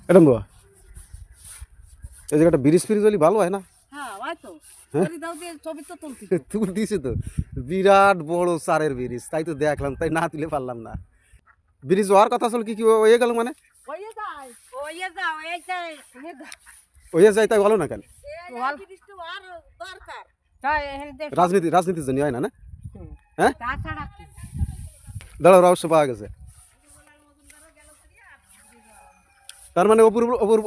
এটা বাবা এই জায়গাটা ব্রিজ ফ্রিজ হলে ভালো হয় না? হ্যাঁ হয়তো ছবি তো তুলছি তুল দিছে তো বিরাট বড় চারের ব্রিজ, তাই তো দেখলাম, তাই না তুলে পারলাম না। ব্রিজ হওয়ার কথা আসলে কি হয়ে গেল মানে? ওইয়ে যায় ওইয়ে যাও এই যায় হয়ে যায় তাই ভালো না কেন? ব্রিজটা আর দরকার তাই এখানে দেখ রাজনীতির জন্য হয় না না? হুম। হ্যাঁ তাছাড়া কি? দাঁড়াও রহস্য পাওয়া গেছে। তার মানে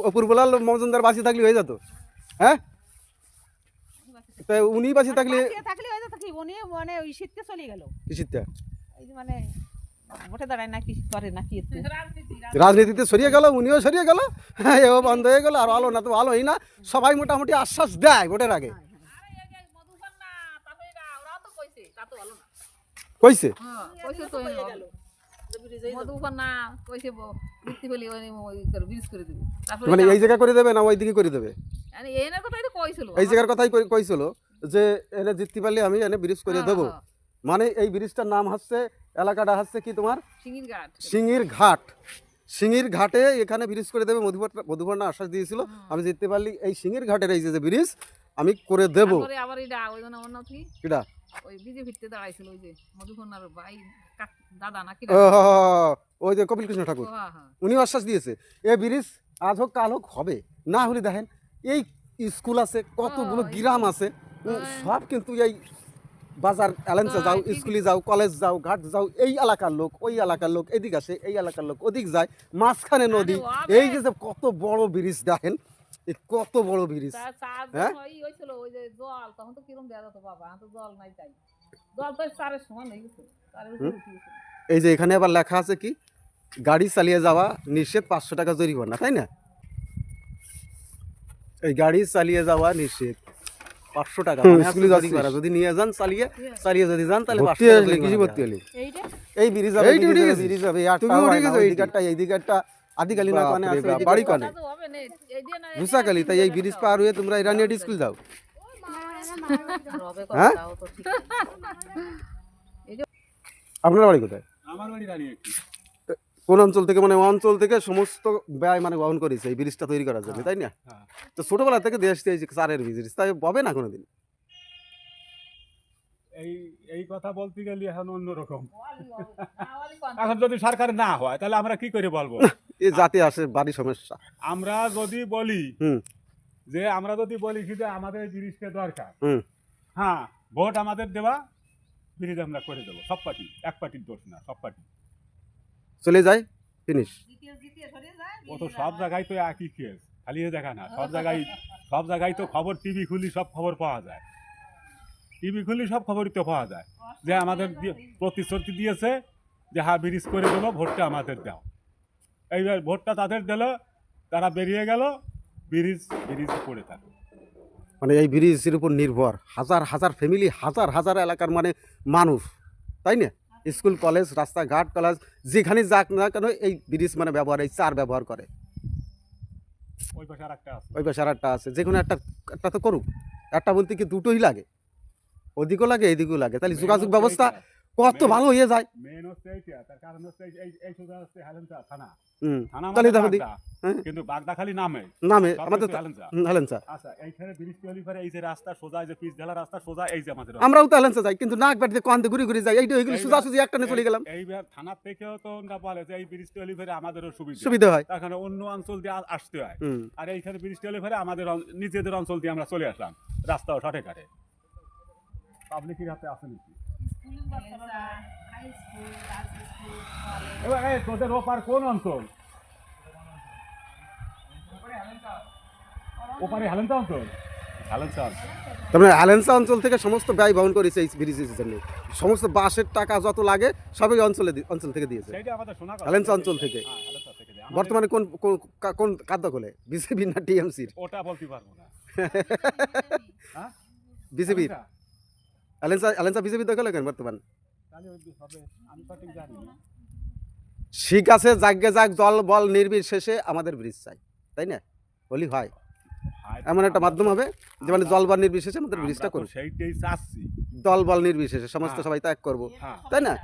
অপূর্বলাল মজুমদার বাঁচিয়ে থাকলে হয়ে যেত। হ্যাঁ তাই উনি বাঁচিয়ে থাকলে থাকলে হয়তো থাকি উনি মানে ওই শীতকে চলে গেল কৃষিতে এই যে মানে ভোটে দাঁড়ায় না কি করে না কি রাজনীতিতে সরিয়ে গেল, উনিও সরিয়ে গেল, হ্যাঁ এও বন্ধ হয়ে গেল। আর ভালো না তো ভালোই না, সবাই মোটামুটি আশ্বাস দেয় ভোটের আগে। কইছে মানে এই জায়গা করে দেবে না ওই দিকে করে দেবে? এই জায়গার কথাই কইছিল যে এনে জিততে পারলে আমি এনে ব্রিজ করে দেবো। মানে এই ব্রিজটার নাম হচ্ছে, এলাকাটা হচ্ছে কি তোমার সিঙ্গির ঘাট। সিঙ্গির ঘাটে এখানে ব্রিজ করে দেবে। মধুবর্ণা আশ্বাস দিয়েছিল আমি জিততে পারলে এই সিঙ্গির ঘাটের এই যে ব্রিজ আমি করে দেবো। এটা ওই যে কপিল কৃষ্ণ ঠাকুর উনি আশ্বাস দিয়েছে এই ব্রিজ আজ হোক কাল হোক হবে। না হলে দেখেন এই স্কুল আছে, কতগুলো গ্রাম আছে, সব কিন্তু এই বাজার এলান্সে যাও, স্কুলে যাও, কলেজ যাও, ঘাট যাও, এই এলাকার লোক ওই এলাকার লোক এদিক আসে, এই এলাকার লোক ওদিক যায়, মাঝখানে নদী। এই যে কত বড় ব্রিজ দেখেন, কত বড় ব্রিজ। হ্যাঁ এই যে এখানে আবার লেখা আছে কি গাড়ি চালিয়ে যাওয়া নিষেধ, 500 টাকা জরিমানা, তাই না? এই গাড়ি চালিয়ে যাওয়া নিষেধ, 500 টাকা জরিমানা যদি নিয়ে যান, চালিয়ে যদি যান তাহলে 500 টাকা কৃষি ভর্তি হলে এই ব্রিজ হবে। ব্রিজ হবে এই দিকটা আদিকালী না কানে আছে বাড়ি কানে মুসাকালী, তাই এই ব্রিজ পার হয়ে তোমরা ইরানিয়া স্কুল যাও। হ্যাঁ আপনার বাড়ি কোথায়? আমার বাড়ি রানিয়াটি। কোন অঞ্চল থেকে? মানে অঞ্চল থেকে সমস্ত ব্যয় মানে বহন করেছে এই ব্রিজটা তৈরি করার জন্য, তাই না? তো ছোটবেলা থেকে দেশ দিয়ে চারের ব্রিজ, তাই হবে না কোনোদিন? এই কথা বলতে গেলে এখন অন্যরকম। এখন যদি সরকার না হয় তাহলে আমরা কি করে বলবো? এই জাতি আসে বাড়ি সমস্যা। আমরা যদি বলি যে আমাদের ব্রিজকে দরকার, হ্যাঁ ভোট আমাদের দেওয়া, ব্রিজ আমরা করে দেবো। সব পার্টি, এক পার্টির দোষ না, সব পার্টি চলে যায় ফিনিশ। ও তো সব জায়গায় তো একই কেস, খালি দেখা না, সব জায়গায় তো খবর, টিভি খুলি সব খবর পাওয়া যায়, সব খবরই তো পাওয়া যায় যে আমাদের প্রতিশ্রুতি দিয়েছে যে হ্যাঁ ব্রিজ করে দেবো, ভোটটা আমাদের দাও। এইবার ভোটটা তাদের দিল, তারা বেরিয়ে গেল, ব্রিজ পড়ে থাকে। মানে এই ব্রিজের উপর নির্ভর হাজার হাজার ফ্যামিলি, হাজার হাজার এলাকার মানে মানুষ, তাই না? স্কুল কলেজ রাস্তাঘাট কলেজ যেখানে যাক না কেন এই ব্রিজ মানে ব্যবহার, এই চার ব্যবহার করে। ওই পাশে আর একটা আছে, যে কোনো একটা তো করুক। একটা বলতে কি দুটোই লাগে, ওদিকেও লাগে এদিকেও লাগে, তাহলে যোগাযোগ ব্যবস্থা কত ভালো হয়ে যায়। মেন হচ্ছে এইটা, তার কারণ হচ্ছে এই সোজা হচ্ছে হেলেঞ্চা থানা। তাহলে দেখো কিন্তু বাগদা খালি নামে আমাদের হেলেঞ্চা। আচ্ছা এইখানে ব্রিজ তৈরি করে এই যে রাস্তা সোজা, এই যে পিচ ঢালা রাস্তা সোজা, এই যে আমাদের আমরাও তো হেলেঞ্চা যাই, কিন্তু নাক বাড়িতে কান্দে ঘুরে ঘুরে যাই, এইটা হয়ে সোজা সুজি একটা চলে গেলাম। এইবার থানার থেকেও তো ওরা বলে যে এই ব্রিজ তৈরি করে আমাদেরও সুবিধা হয়, তার কারণে অন্য অঞ্চল দিয়ে আসতে হয়। আর এইখানে ব্রিজ তৈরি করে আমাদের নিজেদের অঞ্চল দিয়ে আমরা চলে আসলাম, রাস্তাও সঠিক ঘাটে। পাবলিকের হাতে আছে নাকি? এবার তোদের ওপার কোন অঞ্চল? ওপারে হেলেঞ্চা অঞ্চল। তার মানে হেলেঞ্চা অঞ্চল থেকে সমস্ত ব্যয় বহন করেছে এই ব্রিজের জন্য। সমস্ত বাসের টাকা যত লাগে সবই অঞ্চল থেকে দিয়েছে, হেলেঞ্চা অঞ্চল থেকে। বর্তমানে কোন কাদ্য খোলে, বিজেপি না টিএমসির? ওটা বলতে পারবো না। বিজেপির হেলেঞ্চা বিজেপি দখলে কেন বর্তমান? ঠিক আছে, যাকে যাক জল বল নির্বিশেষে আমাদের ব্রিজ চাই, তাই না? বলি হয় এমন একটা মাধ্যম হবে যে মানে জল বল নির্বিশেষে আমাদের ব্রিজটা করবো, সেইটাই চাচ্ছি, দল বল নির্বিশেষে সমস্ত সবাই ত্যাগ করবো, তাই না?